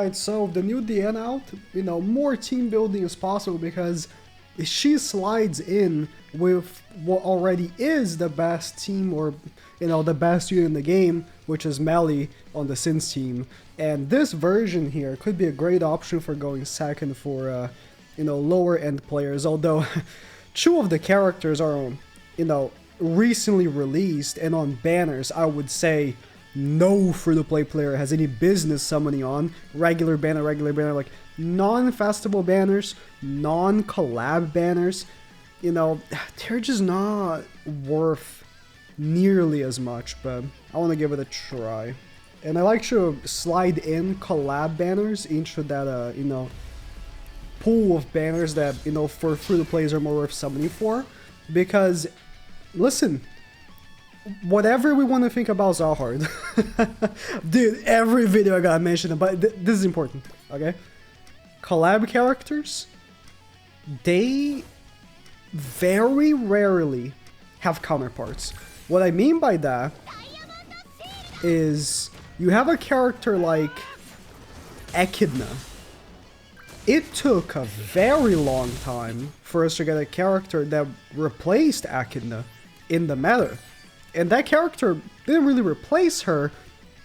by itself, the new DN out, you know, more team building is possible because she slides in with what already is the best team, or, you know, the best unit in the game, which is Melly on the Sins team. And this version here could be a great option for going second for, you know, lower end players. Although, two of the characters are, you know, recently released, and on banners, I would say no free-to-play player has any business summoning on regular banner, like non-festival banners, non-collab banners. You know, they're just not worth nearly as much, but I want to give it a try. And I like to slide in collab banners into that, you know, pool of banners that, you know, for free-to-plays are more worth summoning for, because, listen, whatever we want to think about Zalhard, dude, every video I gotta mention it, but this is important, okay? Collab characters, they very rarely have counterparts. What I mean by that is you have a character like Echidna. It took a very long time for us to get a character that replaced Echidna in the meta. And that character didn't really replace her,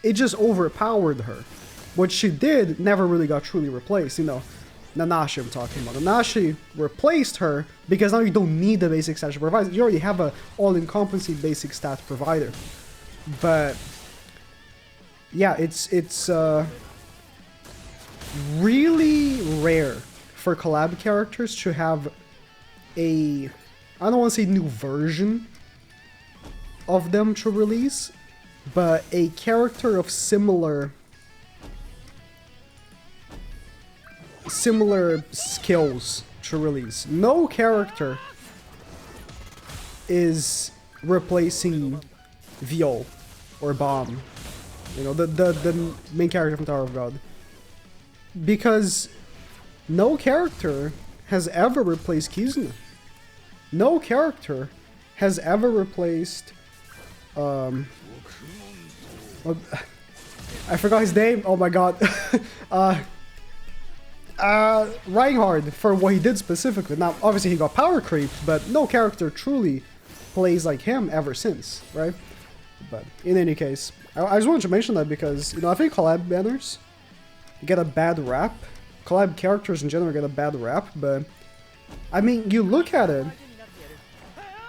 it just overpowered her. What she did never really got truly replaced, you know. Nanashi I'm talking about. Nanashi replaced her because now you don't need the basic stat she provides. You already have a all-encompassing basic stat provider. But yeah, it's really rare for collab characters to have a, I don't want to say new version of them to release, but a character of similar skills to release. No character is replacing Viol or Bomb, you know, the main character from Tower of God, because no character has ever replaced Kizuna. No character has ever replaced I forgot his name. Oh my god. Reinhardt, for what he did specifically. Now, obviously he got power creeped, but no character truly plays like him ever since, right? But in any case, I just wanted to mention that because, you know, I think collab banners get a bad rap. Collab characters in general get a bad rap, but I mean, you look at it,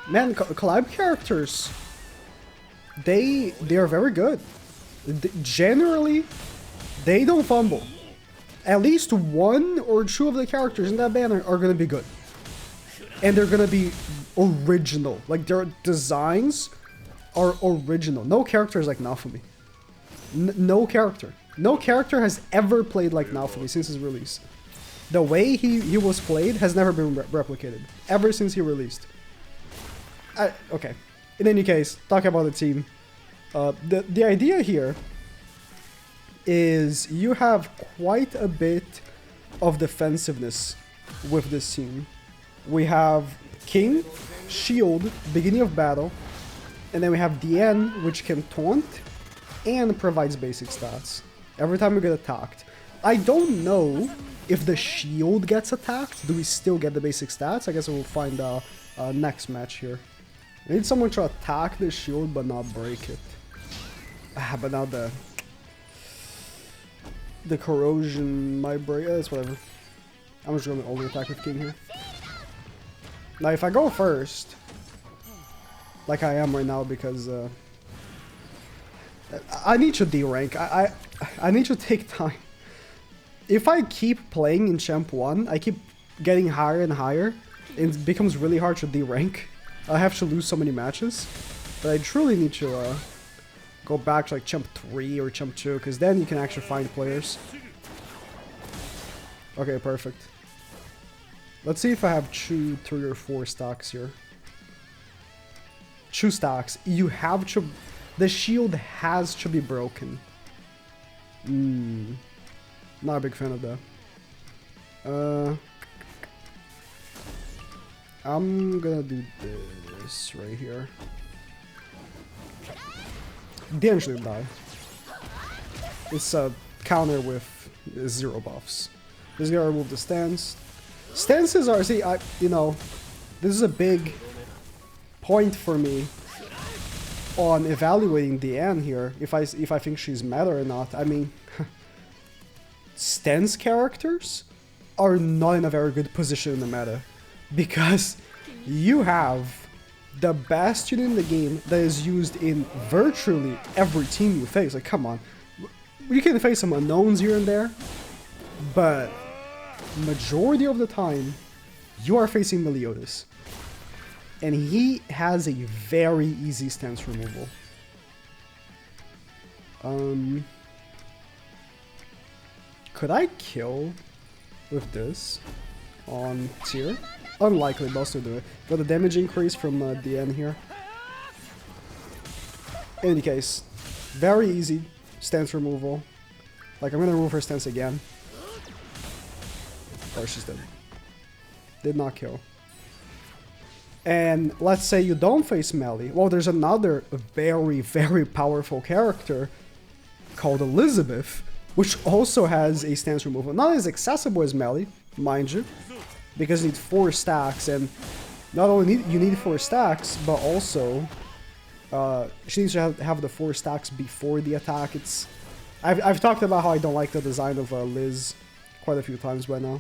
man, collab characters, they are very good. Generally, they don't fumble. At least one or two of the characters in that banner are going to be good. And they're going to be original. Like, their designs are original. No character is like Naofumi. No character. No character has ever played like Naofumi since his release. The way he was played has never been replicated. Ever since he released. Okay. In any case, talking about the team. The idea here is you have quite a bit of defensiveness with this team. We have King, Shield, beginning of battle, and then we have DN, which can taunt and provides basic stats every time we get attacked. I don't know if the Shield gets attacked. Do we still get the basic stats? I guess we'll find out next match here. I need someone to attack the Shield but not break it. But now the corrosion might break. It's whatever. I'm just going to only attack with King here. Now, if I go first, like I am right now, because I need to D-rank. I need to take time. If I keep playing in Champ 1, I keep getting higher and higher. It becomes really hard to D-rank. I have to lose so many matches. But I truly need to go back to like Champ 3 or Champ 2, because then you can actually find players. Okay, perfect. Let's see if I have 2, 3, or 4 stocks here. 2 stocks. You have to... The shield has to be broken. Not a big fan of that. I'm gonna do this right here. DN shouldn't die. It's a counter with is 0 buffs. Just gotta remove the stance. Stances are, see, you know, this is a big point for me on evaluating Diane here, if I think she's meta or not. I mean, stance characters are not in a very good position in the meta, because you have the Bastion in the game that is used in virtually every team you face. Like, come on. You can face some unknowns here and there, but majority of the time, you are facing Meliodas. And he has a very easy stance removal. Could I kill with this on tier? Unlikely, but I'll still do it. Got the damage increase from the end here. In any case, very easy stance removal. Like, I'm gonna remove her stance again. Oh, she's dead. Did not kill. And let's say you don't face melee. Well, there's another very, very powerful character called Elizabeth, which also has a stance removal. Not as accessible as melee, mind you, because you need 4 stacks, and not only you need 4 stacks, but also she needs to have the 4 stacks before the attack. I've talked about how I don't like the design of Liz quite a few times by now.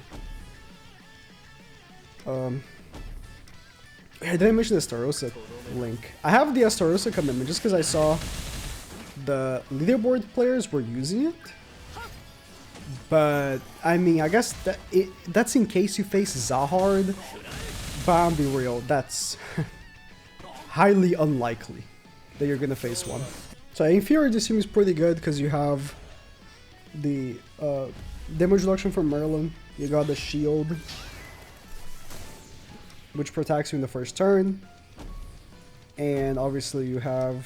I didn't mention the Starosta link. I have the Starosta commitment just because I saw the leaderboard players were using it. But, I mean, I guess that's in case you face Zahard. But I'll be real, that's highly unlikely that you're gonna face one. So Inferior just seems pretty good because you have the damage reduction from Merlin. You got the shield, which protects you in the first turn. And obviously you have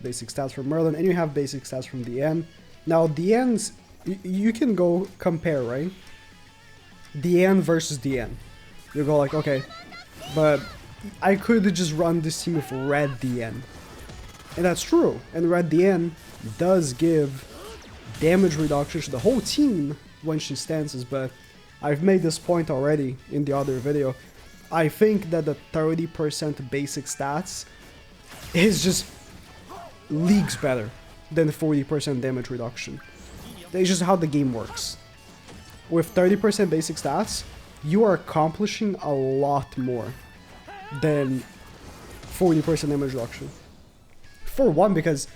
basic stats from Merlin, and you have basic stats from DN. Now DN's, you can go compare, right? DN versus DN. You go like, okay, but I could just run this team with red DN. And that's true. And red DN does give damage reduction to the whole team when she stances, but I've made this point already in the other video. I think that the 30% basic stats is just leagues better than 40% damage reduction. That's just how the game works. With 30% basic stats, you are accomplishing a lot more than 40% damage reduction. For one, because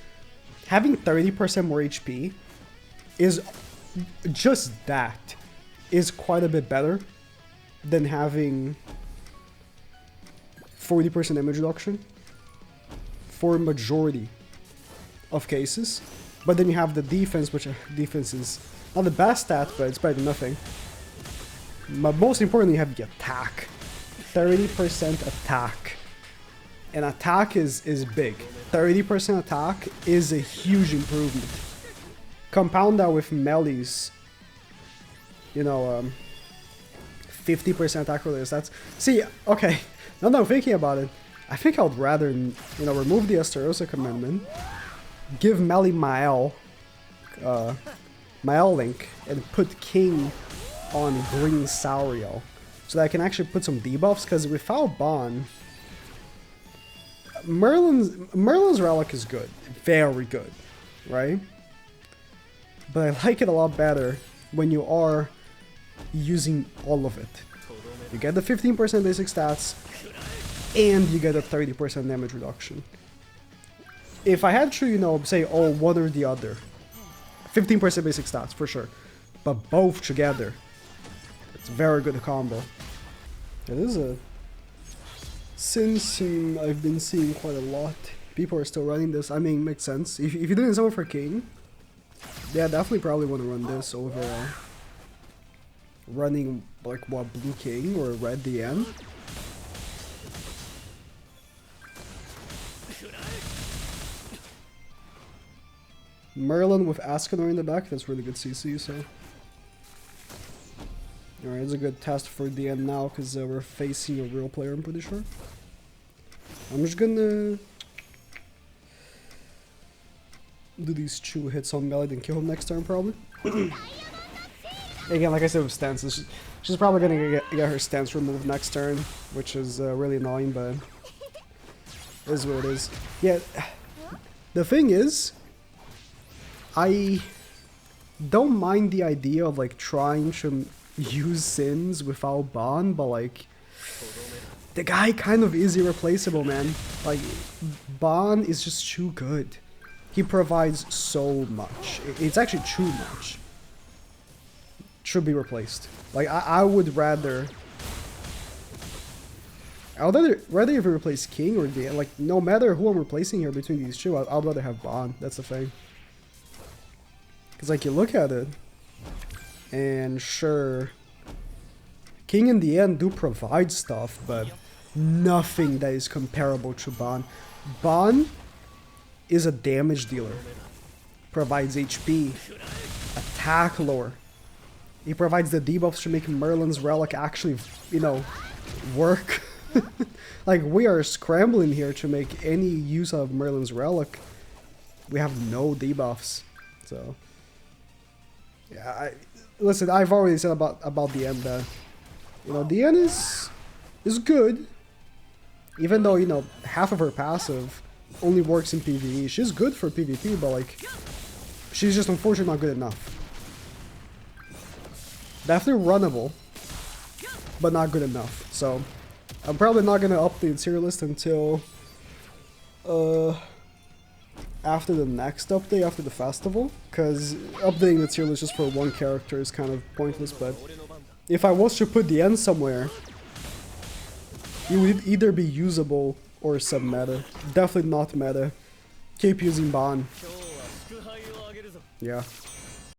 having 30% more HP is just that, is quite a bit better than having 40% damage reduction for a majority of cases. But then you have the defense, which defense is not the best stat, but it's better than nothing. But most importantly, you have the attack. 30% attack. And attack is big. 30% attack is a huge improvement. Compound that with melee's, you know, 50% attack related stats. See, okay, now that I'm thinking about it, I think I would rather, you know, remove the Estarossa commandment, give melee Mael link, and put King on Green Sauriel, so that I can actually put some debuffs, because without Bond, Merlin's relic is good, very good, right? But I like it a lot better when you are using all of it. You get the 15% basic stats, and you get a 30% damage reduction. If I had to, you know, say, oh, one or the other, 15% basic stats, for sure. But both together, it's a very good combo. It is a Sin team I've been seeing quite a lot. People are still running this. I mean, makes sense. If you're doing something for King, yeah, definitely probably want to run this over running, like, what, Blue King or Red DN. Merlin with Ascanor in the back, that's really good CC, so. Alright, it's a good test for the end now, because we're facing a real player, I'm pretty sure. I'm just gonna do these 2 hits on melee and kill him next turn, probably. Again, like I said with stances, she's probably gonna get her stance removed next turn, which is really annoying, but it is what it is. Yeah, the thing is, I don't mind the idea of like trying to use Sins without Ban, but like the guy kind of is irreplaceable, man. Like Ban is just too good. He provides so much. It's actually too much. Should be replaced. Like I would rather. I would rather if we replace King or the like. No matter who I'm replacing here between these two, I'd rather have Ban. That's the thing. Because like you look at it, and sure, King in the end do provide stuff, but nothing that is comparable to Ban. Ban is a damage dealer. Provides HP, attack lore. He provides the debuffs to make Merlin's Relic actually, you know, work. Like, we are scrambling here to make any use of Merlin's Relic. We have no debuffs. So, yeah, listen, I've already said about the end that, you know, the end is good. Even though, you know, half of her passive only works in PvE. She's good for PvP, but, like, she's just unfortunately not good enough. Definitely runnable, but not good enough. So, I'm probably not going to update the tier list until after the next update, after the festival. Because updating the tier list just for one character is kind of pointless. But if I was to put the end somewhere, it would either be usable or sub-meta. Definitely not meta. Keep using Ban. Yeah.